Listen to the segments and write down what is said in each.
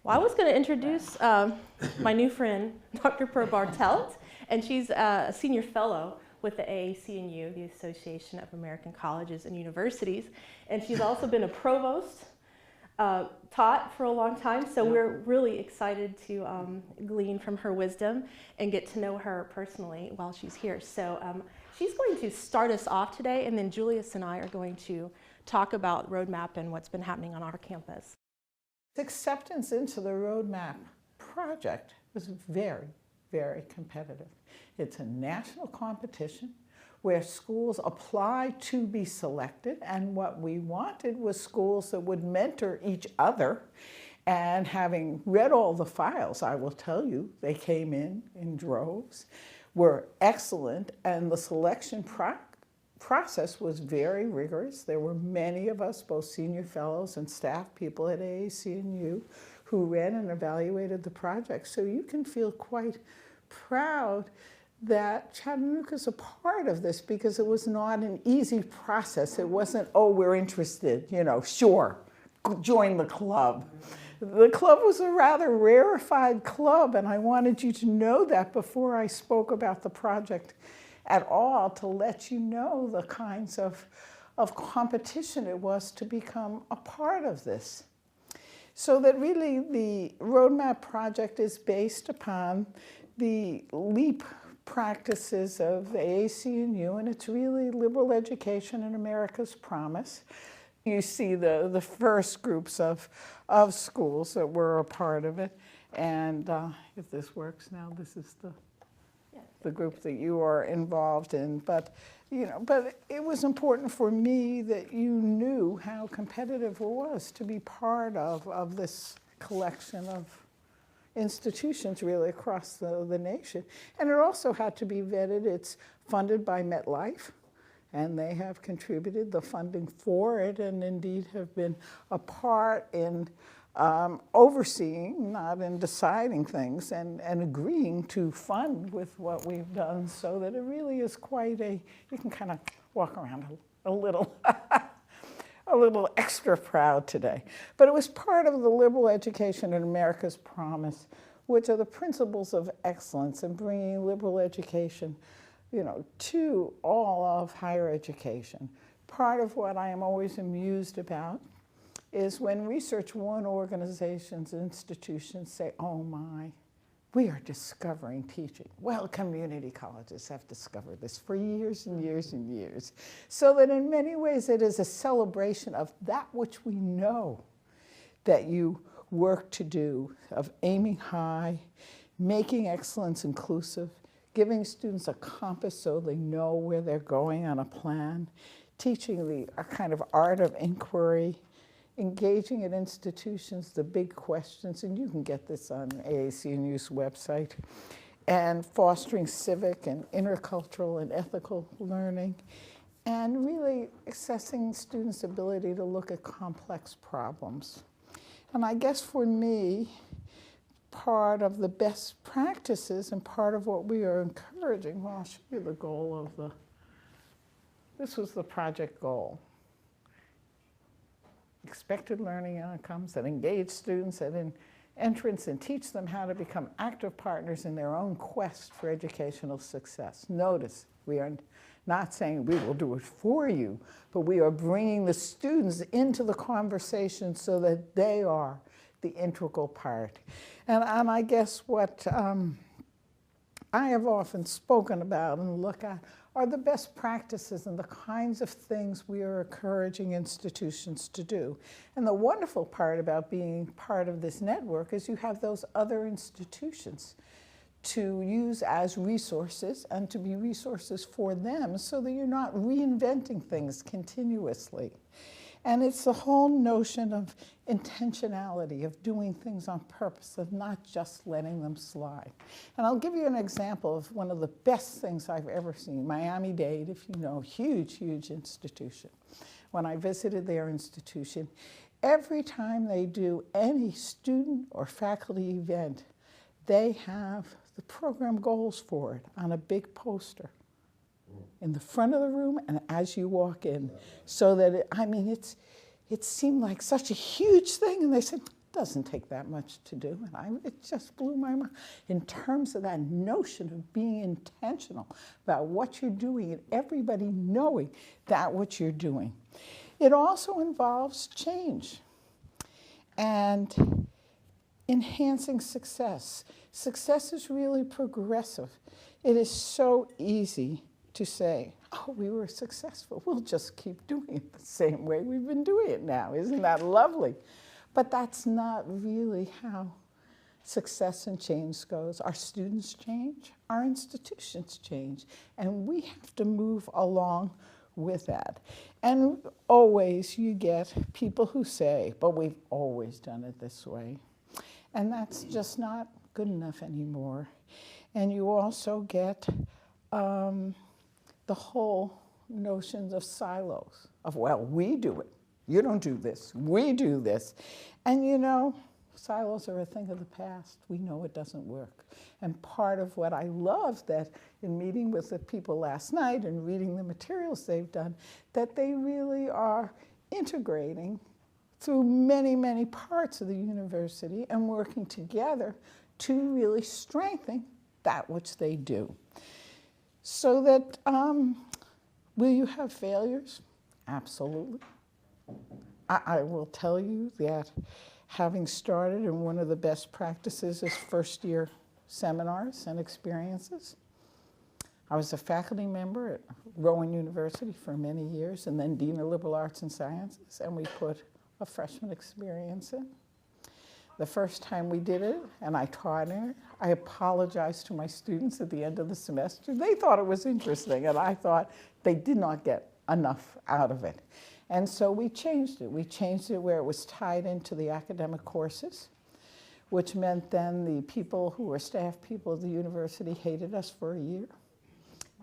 Well, I was going to introduce my new friend, Dr. Per Bartelt, and she's a senior fellow with the AAC&U, the Association of American Colleges and Universities, and she's also been a provost, taught for a long time, so we're really excited to glean from her wisdom and get to know her personally while she's here. So she's going to start us off today, and then Julius and I are going to talk about roadmap and what's been happening on our campus. Acceptance into the roadmap project was very, very competitive. It's a national competition where schools apply to be selected, and what we wanted was schools that would mentor each other. And having read all the files, I will tell you, they came in droves, were excellent, and the selection process was very rigorous. There were many of us, both senior fellows and staff people at AAC&U, who read and evaluated the project. So you can feel quite proud that Chattanooga's a part of this, because it was not an easy process. It wasn't, oh, we're interested, you know, sure, join the club. The club was a rather rarefied club, and I wanted you to know that before I spoke about the project at all, to let you know the kinds of competition it was to become a part of this. So that really the roadmap project is based upon the LEAP practices of AAC&U, and it's really liberal education and America's promise. You see the first groups of schools that were a part of it, and if this works now, this is the group that you are involved in. But it was important for me that you knew how competitive it was to be part of this collection of institutions really across the nation. And it also had to be vetted. It's funded by MetLife, and they have contributed the funding for it, and indeed have been a part in overseeing, not in deciding things, and agreeing to fund with what we've done, so that it really is quite you can kind of walk around a little a little extra proud today. But it was part of the liberal education and America's promise, which are the principles of excellence and bringing liberal education, to all of higher education. Part of what I am always amused about is when Research One organizations and institutions say, oh my, we are discovering teaching. Well, community colleges have discovered this for years and years and years. So that in many ways it is a celebration of that which we know that you work to do, of aiming high, making excellence inclusive, giving students a compass so they know where they're going on a plan, teaching a kind of art of inquiry, engaging at institutions, the big questions, and you can get this on AAC&U's website, and fostering civic and intercultural and ethical learning, and really assessing students' ability to look at complex problems. And I guess for me, part of the best practices and part of what we are encouraging, well, I'll show you the goal of this was the project goal. Expected learning outcomes that engage students at entrance and teach them how to become active partners in their own quest for educational success. Notice, we are not saying we will do it for you, but we are bringing the students into the conversation so that they are the integral part. And I guess what I have often spoken about and look at are the best practices and the kinds of things we are encouraging institutions to do. And the wonderful part about being part of this network is you have those other institutions to use as resources and to be resources for them, so that you're not reinventing things continuously. And it's the whole notion of intentionality, of doing things on purpose, of not just letting them slide. And I'll give you an example of one of the best things I've ever seen. Miami-Dade, if you know, huge, huge institution. When I visited their institution, every time they do any student or faculty event, they have the program goals for it on a big poster in the front of the room and as you walk in, so that it seemed like such a huge thing, and they said, doesn't take that much to do. And it just blew my mind in terms of that notion of being intentional about what you're doing and everybody knowing that what you're doing. It also involves change and enhancing success. Success is really progressive. It is so easy to say, oh, we were successful. We'll just keep doing it the same way we've been doing it now. Isn't that lovely? But that's not really how success and change goes. Our students change, our institutions change, and we have to move along with that. And always you get people who say, but we've always done it this way. And that's just not good enough anymore. And you also get the whole notions of silos, of, well, we do it. You don't do this. We do this. And you know, silos are a thing of the past. We know it doesn't work. And part of what I love that in meeting with the people last night and reading the materials they've done, that they really are integrating through many, many parts of the university and working together to really strengthen that which they do. So that, will you have failures? Absolutely. I will tell you that having started in one of the best practices is first-year seminars and experiences. I was a faculty member at Rowan University for many years and then Dean of Liberal Arts and Sciences, and we put a freshman experience in. The first time we did it, and I taught it, I apologized to my students at the end of the semester. They thought it was interesting, and I thought they did not get enough out of it. And so we changed it. We changed it where it was tied into the academic courses, which meant then the people who were staff people of the university hated us for a year.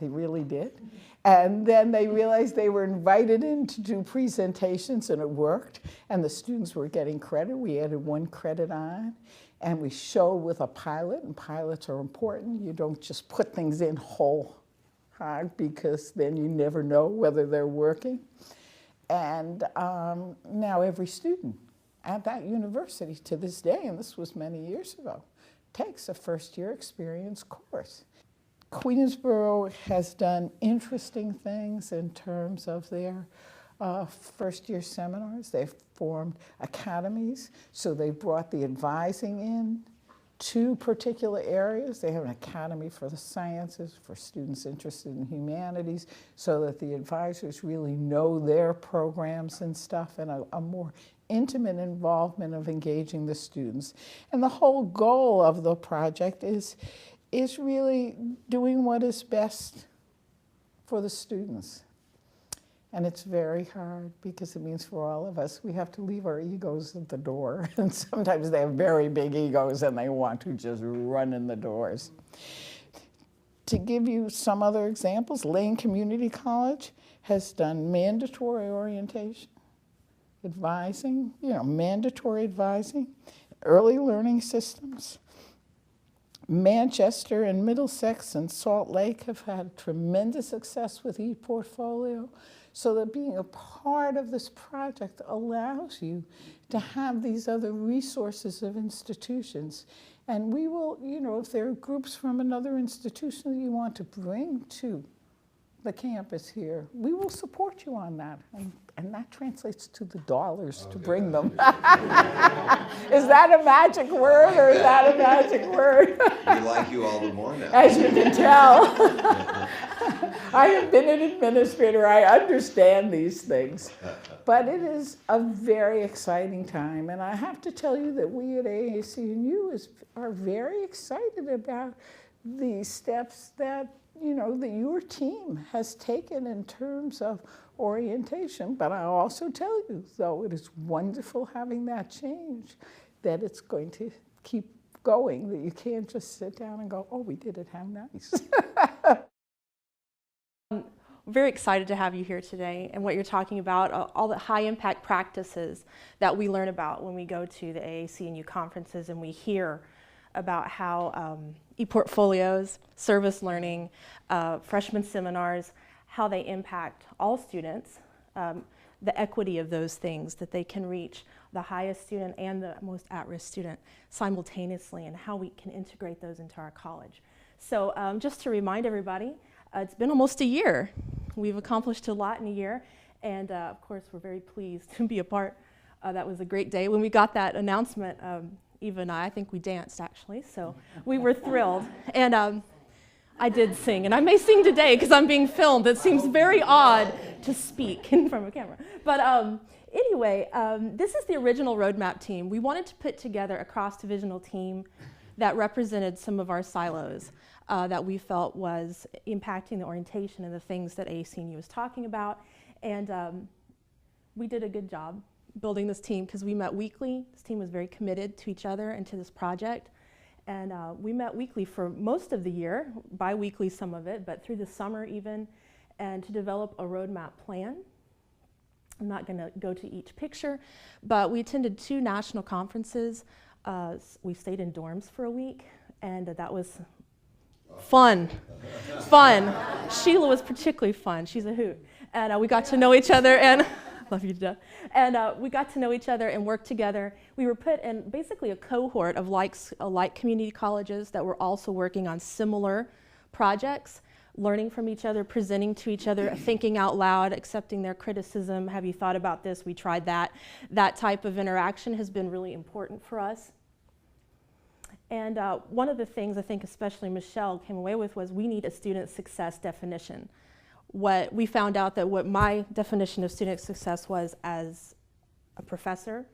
They really did. And then they realized they were invited in to do presentations, and it worked. And the students were getting credit. We added 1 credit on. And we showed with a pilot, and pilots are important. You don't just put things in whole hog because then you never know whether they're working. And now every student at that university to this day, and this was many years ago, takes a first-year experience course. Queensborough has done interesting things in terms of their first-year seminars. They've formed academies, so they brought the advising in to particular areas. They have an academy for the sciences, for students interested in humanities, so that the advisors really know their programs and stuff, and a more intimate involvement of engaging the students. And the whole goal of the project is really doing what is best for the students. And it's very hard because it means for all of us, we have to leave our egos at the door. And sometimes they have very big egos and they want to just run in the doors. To give you some other examples, Lane Community College has done mandatory orientation, advising, mandatory advising, early learning systems. Manchester and Middlesex and Salt Lake have had tremendous success with ePortfolio, so that being a part of this project allows you to have these other resources of institutions. And we will, if there are groups from another institution that you want to bring to the campus here, we will support you on that. And that translates to the dollars to bring them. Is that a magic word, or is that a magic word? We like you all the more now. As you can tell. I have been an administrator. I understand these things. But it is a very exciting time. And I have to tell you that we at AAC&U are very excited about the steps that that your team has taken in terms of orientation. But I also tell you, though it is wonderful having that change, that it's going to keep going, that you can't just sit down and go, oh, we did it, how nice. We're very excited to have you here today and what you're talking about, all the high impact practices that we learn about when we go to the AAC&U conferences and we hear about how ePortfolios, service learning, freshman seminars, how they impact all students, the equity of those things, that they can reach the highest student and the most at-risk student simultaneously, and how we can integrate those into our college. So just to remind everybody, it's been almost a year. We've accomplished a lot in a year, and of course we're very pleased to be a part. That was a great day. When we got that announcement, Eva and I think we danced actually, so we were thrilled. And I did sing, and I may sing today because I'm being filmed. It seems very odd to speak in front of a camera. But anyway, this is the original roadmap team. We wanted to put together a cross-divisional team that represented some of our silos that we felt was impacting the orientation and the things that AAC&U was talking about. And we did a good job building this team because we met weekly. This team was very committed to each other and to this project. And we met weekly for most of the year, bi-weekly some of it, but through the summer even, and to develop a roadmap plan. I'm not going to go to each picture, but we attended 2 national conferences. We stayed in dorms for a week, and that was fun. Fun. Sheila was particularly fun. She's a hoot. And we got to know each other, and love you to death. And we got to know each other and work together. We were put in basically a cohort of like community colleges that were also working on similar projects, learning from each other, presenting to each other, thinking out loud, accepting their criticism. Have you thought about this? We tried that. That type of interaction has been really important for us. And one of the things I think especially Michelle came away with was we need a student success definition. What we found out that what my definition of student success was as a professor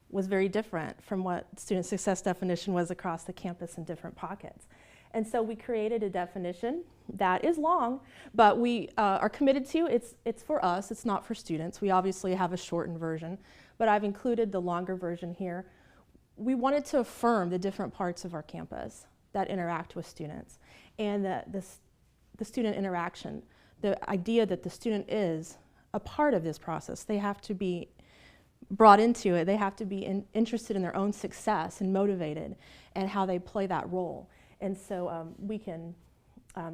was very different from what student success definition was across the campus in different pockets. And so we created a definition that is long, but we are committed to. It's for us, it's not for students. We obviously have a shortened version, but I've included the longer version here. We wanted to affirm the different parts of our campus that interact with students, and the student interaction. The idea that the student is a part of this process. They have to be brought into it. They have to be interested in their own success and motivated, and how they play that role. And so we can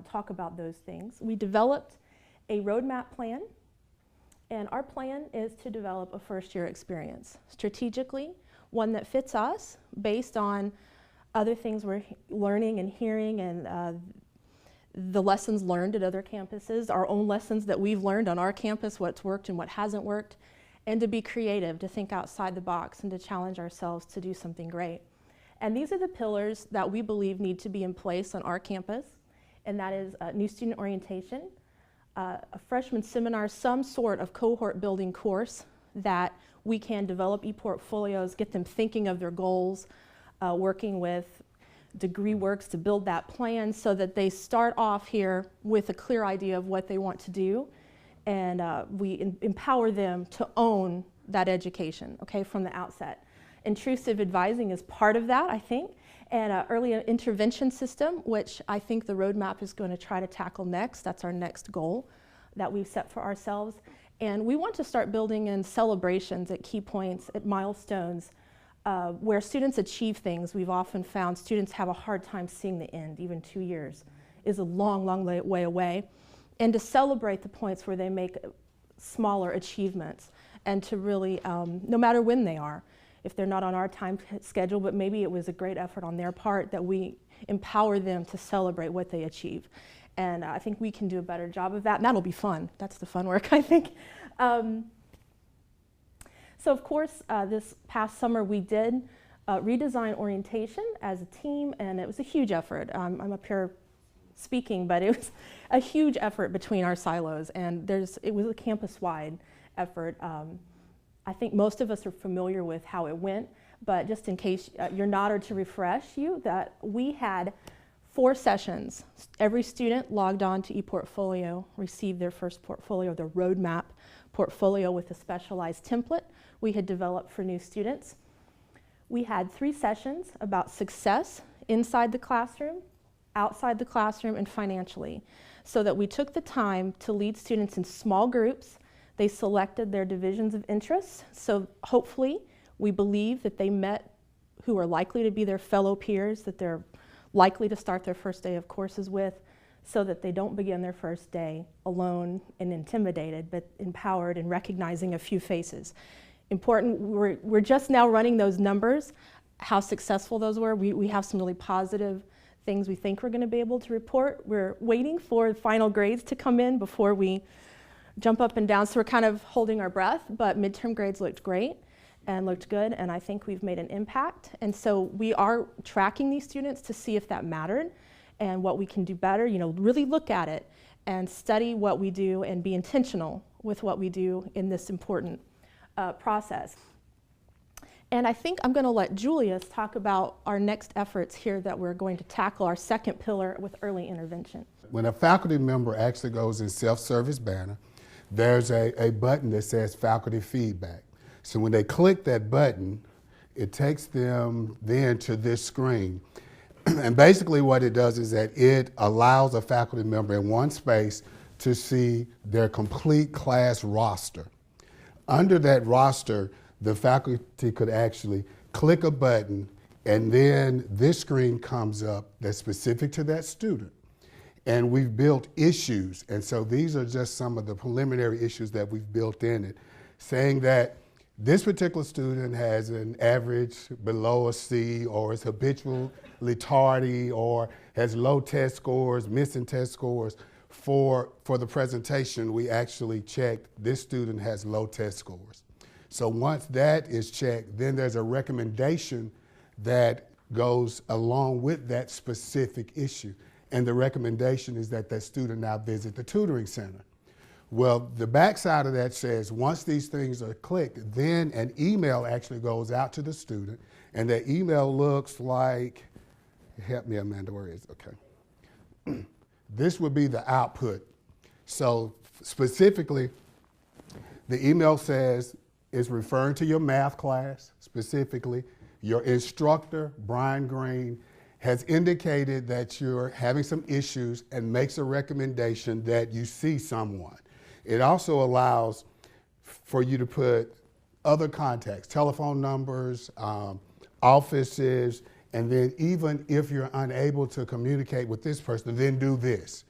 talk about those things. We developed a roadmap plan, and our plan is to develop a first-year experience strategically, one that fits us based on other things we're learning and hearing, and the lessons learned at other campuses, our own lessons that we've learned on our campus, what's worked and what hasn't worked, and to be creative, to think outside the box, and to challenge ourselves to do something great. And these are the pillars that we believe need to be in place on our campus, and that is new student orientation, a freshman seminar, some sort of cohort building course that we can develop e-portfolios, get them thinking of their goals, working with degree works to build that plan so that they start off here with a clear idea of what they want to do, and we empower them to own that education, okay, from the outset. Intrusive advising is part of that, I think, and early intervention system, which I think the roadmap is going to try to tackle next. That's our next goal that we've set for ourselves. And we want to start building in celebrations at key points, at milestones, where students achieve things. We've often found students have a hard time seeing the end. Even 2 years is a long, long way away. And to celebrate the points where they make smaller achievements, and to really, no matter when they are, if they're not on our time schedule, but maybe it was a great effort on their part, that we empower them to celebrate what they achieve. And I think we can do a better job of that, and that'll be fun. That's the fun work, I think. So of course, this past summer we did redesign orientation as a team, and it was a huge effort. I'm up here speaking, but it was a huge effort between our silos, and it was a campus-wide effort. I think most of us are familiar with how it went, but just in case you're not, or to refresh you, that we had 4 sessions. Every student logged on to ePortfolio, received their first portfolio, their roadmap portfolio with a specialized template we had developed for new students. We had 3 sessions about success inside the classroom, outside the classroom, and financially, so that we took the time to lead students in small groups. They selected their divisions of interest, so hopefully we believe that they met who are likely to be their fellow peers, that they're likely to start their first day of courses with, so that they don't begin their first day alone and intimidated, but empowered and recognizing a few faces. Important, we're just now running those numbers, how successful those were. We have some really positive things we think we're going to be able to report. We're waiting for final grades to come in before we jump up and down, so we're kind of holding our breath, but midterm grades looked great and looked good, and I think we've made an impact. And so we are tracking these students to see if that mattered and what we can do better. You know, really look at it and study what we do and be intentional with what we do in this important process. And I think I'm going to let Julius talk about our next efforts here that we're going to tackle, our second pillar with early intervention. When a faculty member actually goes in self-service banner, there's a button that says faculty feedback. So when they click that button, it takes them then to this screen. And basically what it does is that it allows a faculty member in one space to see their complete class roster. Under that roster, the faculty could actually click a button, and then this screen comes up that's specific to that student. And we've built issues, and so these are just some of the preliminary issues that we've built in it, saying that this particular student has an average below a C, or is habitually tardy, or has low test scores, missing test scores. For the presentation, we actually checked this student has low test scores. So once that is checked, then there's a recommendation that goes along with that specific issue. And the recommendation is that that student now visit the tutoring center. Well, the backside of that says once these things are clicked, then an email actually goes out to the student, and that email looks like, help me Amanda, where is it? Okay. This would be the output. So specifically, the email says it's referring to your math class specifically. Your instructor, Brian Green, has indicated that you're having some issues and makes a recommendation that you see someone. It also allows for you to put other contacts, telephone numbers, offices, and then even if you're unable to communicate with this person, then do this.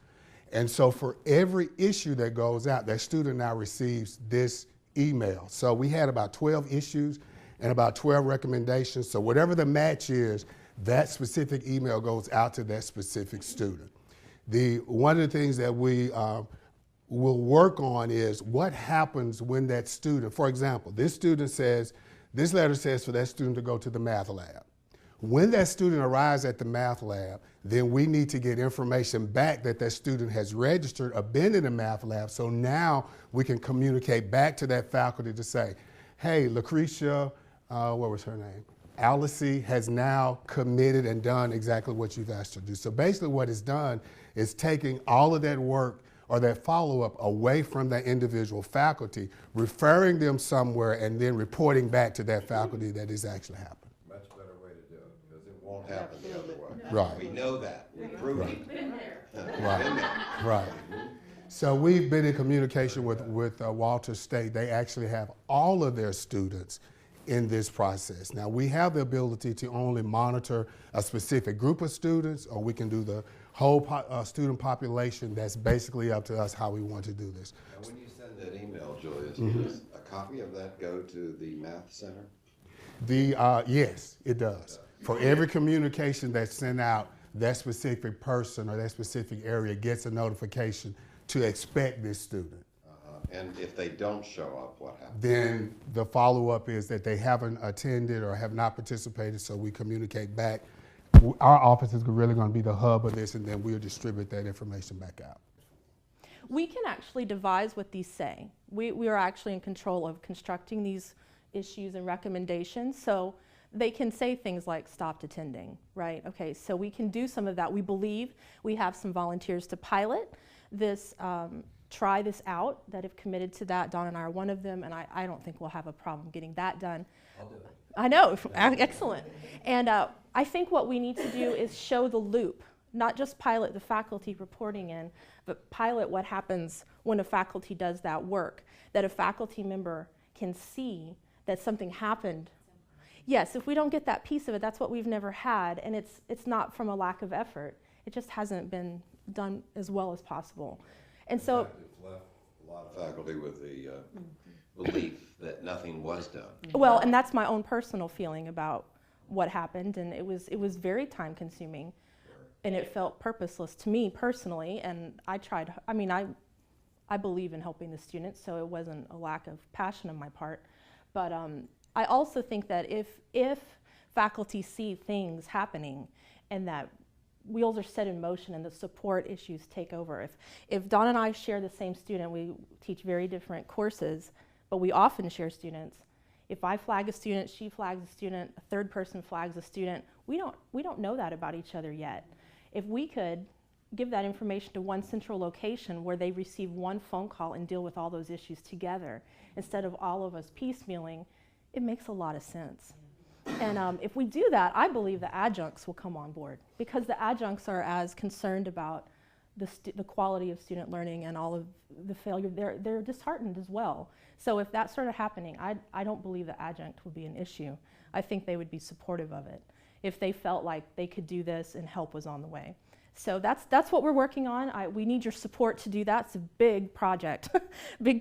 And so for every issue that goes out, that student now receives this email. So we had about 12 issues and about 12 recommendations. So whatever the match is, that specific email goes out to that specific student. One of the things that we will work on is what happens when that student, for example, this letter says for that student to go to the math lab. When that student arrives at the math lab, then we need to get information back that that student has registered or been in the math lab, so now we can communicate back to that faculty to say, hey, Lucretia, what was her name? Alice has now committed and done exactly what you've asked her to do. So basically what it's done is taking all of that work or that follow-up away from that individual faculty, referring them somewhere, and then reporting back to that faculty that it's actually happened. Much better way to do it, because it won't happen the other way. Right. We know that. We've proven it. Right. Right. So we've been in communication with Walter State. They actually have all of their students in this process. Now we have the ability to only monitor a specific group of students, or we can do the whole student population. That's basically up to us how we want to do this. Now when you send that email, Julius, does a copy of that go to the math center? Yes, it does. For every communication that's sent out, that specific person or that specific area gets a notification to expect this student. And if they don't show up, what happens? Then the follow-up is that they haven't attended or have not participated, so we communicate back. Our office is really going to be the hub of this, and then we'll distribute that information back out. We can actually devise what these say. We are actually in control of constructing these issues and recommendations, so they can say things like stopped attending, right? Okay, so we can do some of that. We believe we have some volunteers to pilot this, try this out that have committed to that. Dawn and I are one of them, and I don't think we'll have a problem getting that done. I'll do it. I know, excellent. And I think what we need to do is show the loop, not just pilot the faculty reporting in, but pilot what happens when a faculty does that work, that a faculty member can see that something happened. Yes, if we don't get that piece of it, that's what we've never had, and it's not from a lack of effort. It just hasn't been done as well as possible. And so, It's left a lot of faculty with the belief that nothing was done. well, and that's my own personal feeling about what happened, and it was very time consuming, and it felt purposeless to me personally, and I tried, I mean, I believe in helping the students, so it wasn't a lack of passion on my part, but I also think that if faculty see things happening and that wheels are set in motion and the support issues take over, if Dawn and I share the same student, we teach very different courses, but we often share students. If I flag a student, she flags a student, a third person flags a student, we don't know that about each other yet. If we could give that information to one central location where they receive one phone call and deal with all those issues together, instead of all of us piecemealing, it makes a lot of sense. And if we do that, I believe the adjuncts will come on board, because the adjuncts are as concerned about the quality of student learning and all of the failure. They're disheartened as well. So if that started happening, I don't believe the adjunct would be an issue. I think they would be supportive of it if they felt like they could do this and help was on the way. So that's what we're working on. We need your support to do that. It's a big project, big